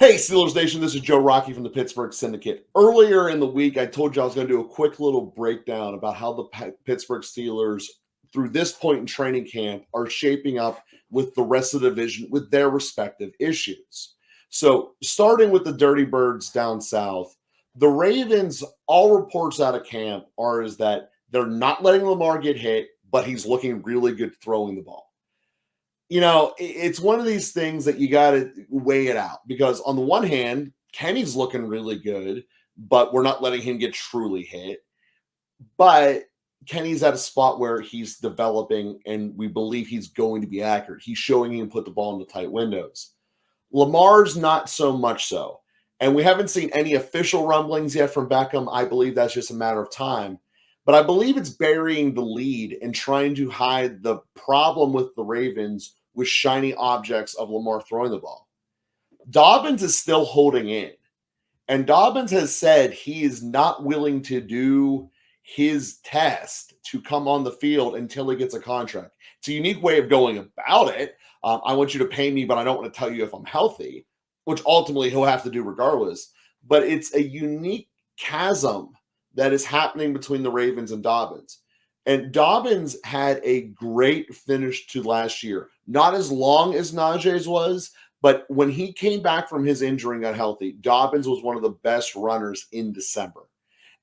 Hey, Steelers Nation, this is Joe Rocky from the Pittsburgh Syndicate. Earlier in the week, I told you I was going to do a quick little breakdown about how the Pittsburgh Steelers, through this point in training camp, are shaping up with the rest of the division with their respective issues. So, starting with the Dirty Birds down south, the Ravens, all reports out of camp is that they're not letting Lamar get hit, but he's looking really good throwing the ball. It's one of these things that you got to weigh it out because on the one hand, Kenny's looking really good, but we're not letting him get truly hit. But Kenny's at a spot where he's developing and we believe he's going to be accurate. He's showing he can put the ball in the tight windows. Lamar's not so much so. And we haven't seen any official rumblings yet from Beckham. I believe that's just a matter of time. But I believe it's burying the lead and trying to hide the problem with the Ravens with shiny objects of Lamar throwing the ball. Dobbins is still holding in. And Dobbins has said he is not willing to do his test to come on the field until he gets a contract. It's a unique way of going about it. I want you to pay me, but I don't want to tell you if I'm healthy, which ultimately he'll have to do regardless. But it's a unique chasm that is happening between the Ravens and Dobbins. And Dobbins had a great finish to last year. Not as long as Najee's was, but when he came back from his injury and got healthy, Dobbins was one of the best runners in December.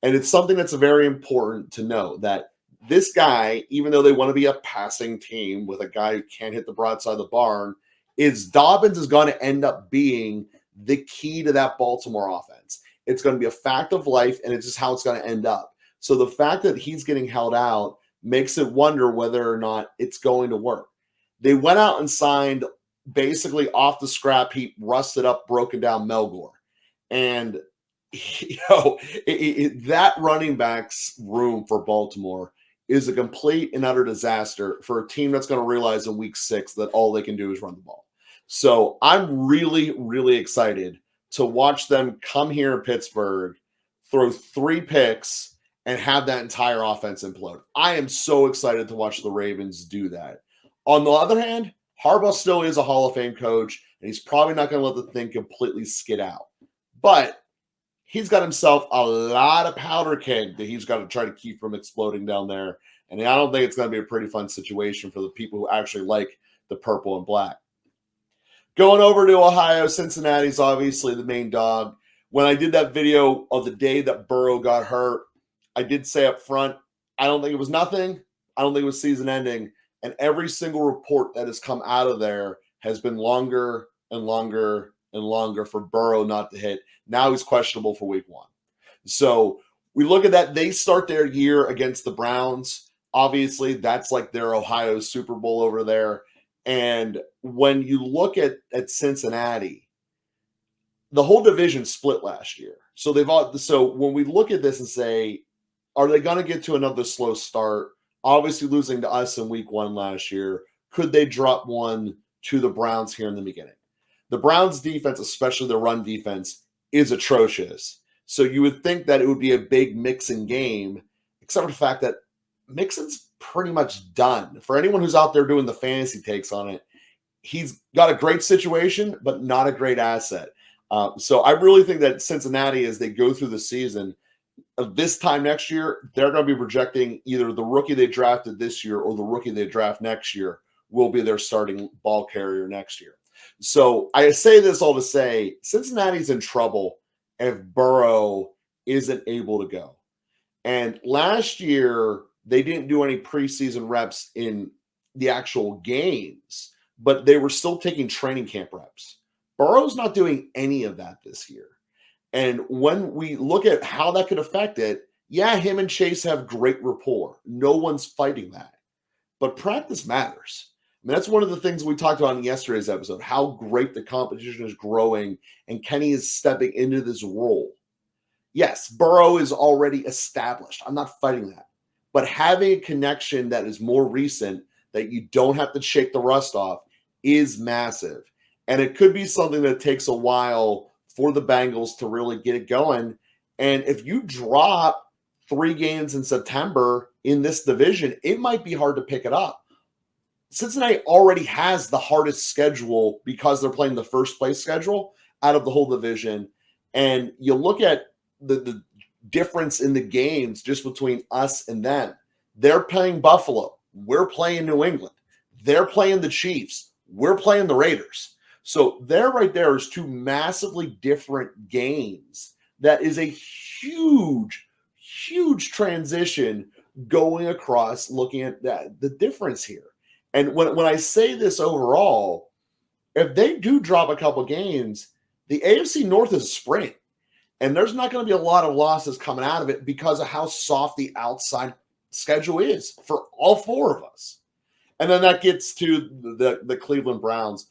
And it's something that's very important to know that this guy, even though they want to be a passing team with a guy who can't hit the broadside of the barn, Dobbins is going to end up being the key to that Baltimore offense. It's going to be a fact of life, and it's just how it's going to end up. So the fact that he's getting held out makes it wonder whether or not it's going to work. They went out and signed basically off the scrap heap, rusted up, broken down Melgore. And, that running back's room for Baltimore is a complete and utter disaster for a team that's going to realize in week 6 that all they can do is run the ball. So I'm really, really excited to watch them come here in Pittsburgh, throw 3 picks, and have that entire offense implode. I am so excited to watch the Ravens do that. On the other hand, Harbaugh still is a Hall of Fame coach, and he's probably not going to let the thing completely skid out. But he's got himself a lot of powder keg that he's got to try to keep from exploding down there. And I don't think it's going to be a pretty fun situation for the people who actually like the purple and black. Going over to Ohio, Cincinnati's obviously the main dog. When I did that video of the day that Burrow got hurt, I did say up front, I don't think it was nothing. I don't think it was season ending. And every single report that has come out of there has been longer and longer and longer for Burrow not to hit. Now he's questionable for week 1. So we look at that. They start their year against the Browns. Obviously, that's like their Ohio Super Bowl over there. And when you look at Cincinnati, the whole division split last year. So when we look at this and say, are they going to get to another slow start? Obviously losing to us in week 1 last year. Could they drop one to the Browns here in the beginning? The Browns defense, especially the run defense, is atrocious. So you would think that it would be a big Mixon game, except for the fact that Mixon's pretty much done. For anyone who's out there doing the fantasy takes on it, he's got a great situation, but not a great asset. So I really think that Cincinnati, as they go through the season, this time next year, they're going to be projecting either the rookie they drafted this year or the rookie they draft next year will be their starting ball carrier next year. So I say this all to say Cincinnati's in trouble if Burrow isn't able to go. And last year, they didn't do any preseason reps in the actual games, but they were still taking training camp reps. Burrow's not doing any of that this year. And when we look at how that could affect it, yeah, him and Chase have great rapport. No one's fighting that. But practice matters. I mean, that's one of the things we talked about in yesterday's episode, how great the competition is growing and Kenny is stepping into this role. Yes, Burrow is already established. I'm not fighting that. But having a connection that is more recent, that you don't have to shake the rust off, is massive. And it could be something that takes a while for the Bengals to really get it going. And if you drop 3 games in September in this division, it might be hard to pick it up. Cincinnati already has the hardest schedule because they're playing the first place schedule out of the whole division. And you look at the difference in the games just between us and them. They're playing Buffalo. We're playing New England. They're playing the Chiefs. We're playing the Raiders. So there right there is two massively different games. That is a huge, huge transition going across, looking at that, the difference here. And when I say this overall, if they do drop a couple games, the AFC North is a sprint. And there's not going to be a lot of losses coming out of it because of how soft the outside schedule is for all four of us. And then that gets to the Cleveland Browns.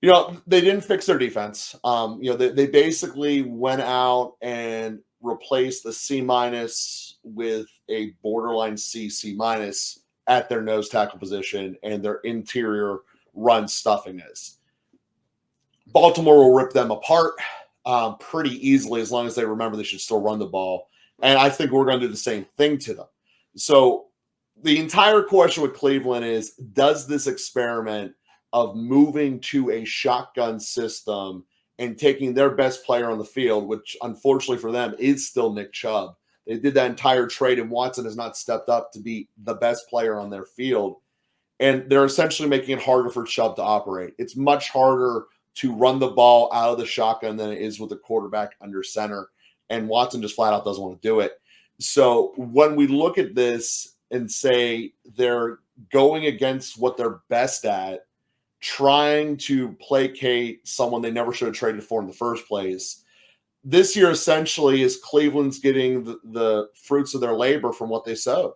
They didn't fix their defense. They basically went out and replaced the C- with a borderline C minus at their nose tackle position, and their interior run stuffing is. Baltimore will rip them apart pretty easily as long as they remember they should still run the ball. And I think we're going to do the same thing to them. So the entire question with Cleveland is, does this experiment of moving to a shotgun system and taking their best player on the field, which unfortunately for them is still Nick Chubb. They did that entire trade, and Watson has not stepped up to be the best player on their field. And they're essentially making it harder for Chubb to operate. It's much harder to run the ball out of the shotgun than it is with the quarterback under center. And Watson just flat out doesn't want to do it. So when we look at this and say they're going against what they're best at, trying to placate someone they never should have traded for in the first place, this year essentially is Cleveland's getting the fruits of their labor from what they sowed.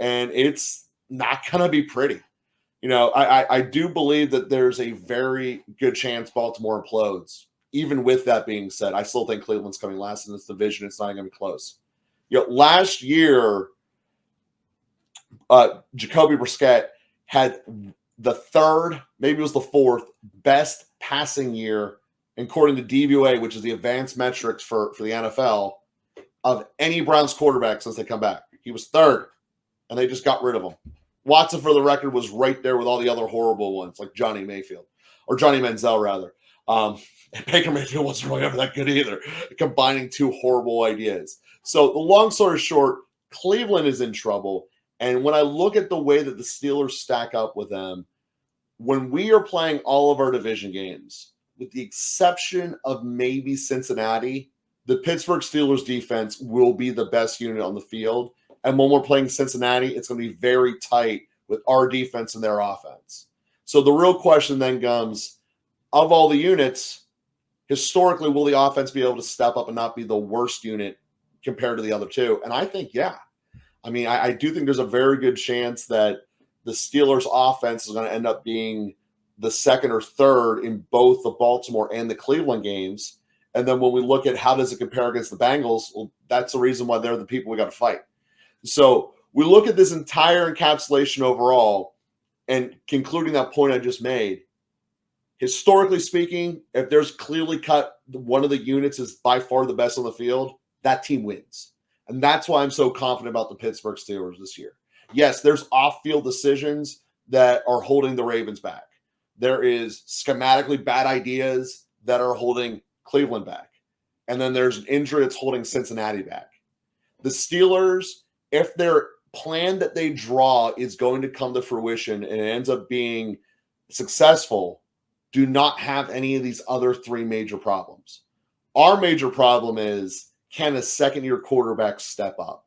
And it's not going to be pretty. I do believe that there's a very good chance Baltimore implodes. Even with that being said, I still think Cleveland's coming last in this division. It's not going to be close. Last year, Jacoby Brissett had the third, maybe it was the fourth, best passing year, according to DVOA, which is the advanced metrics for the NFL, of any Browns quarterback since they come back. He was third, and they just got rid of him. Watson, for the record, was right there with all the other horrible ones, like Johnny Manziel, rather. And Baker Mayfield wasn't really ever that good either, combining two horrible ideas. So the long story short, Cleveland is in trouble. And when I look at the way that the Steelers stack up with them, when we are playing all of our division games, with the exception of maybe Cincinnati, the Pittsburgh Steelers defense will be the best unit on the field. And when we're playing Cincinnati, it's going to be very tight with our defense and their offense. So the real question then comes, of all the units, historically, will the offense be able to step up and not be the worst unit compared to the other two? And I think, yeah. I mean, I do think there's a very good chance that the Steelers' offense is going to end up being the second or third in both the Baltimore and the Cleveland games. And then when we look at how does it compare against the Bengals, well, that's the reason why they're the people we got to fight. So we look at this entire encapsulation overall, and concluding that point I just made, historically speaking, if there's clearly cut, one of the units is by far the best on the field, that team wins. And that's why I'm so confident about the Pittsburgh Steelers this year. Yes, there's off-field decisions that are holding the Ravens back. There is schematically bad ideas that are holding Cleveland back. And then there's an injury that's holding Cincinnati back. The Steelers, if their plan that they draw is going to come to fruition and it ends up being successful, do not have any of these other three major problems. Our major problem is, can a second-year quarterback step up?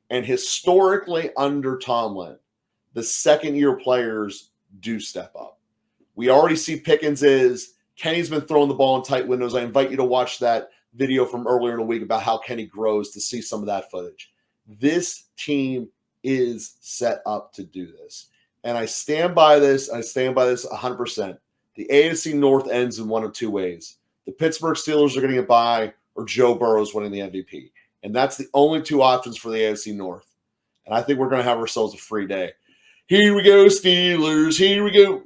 And historically, under Tomlin, the second-year players do step up. We already see Pickens is. Kenny's been throwing the ball in tight windows. I invite you to watch that video from earlier in the week about how Kenny grows to see some of that footage. This team is set up to do this. And I stand by this. I stand by this 100%. The AFC North ends in one of two ways. The Pittsburgh Steelers are going to get by, or Joe Burrow is winning the MVP. And that's the only two options for the AFC North. And I think we're going to have ourselves a free day. Here we go, Steelers. Here we go.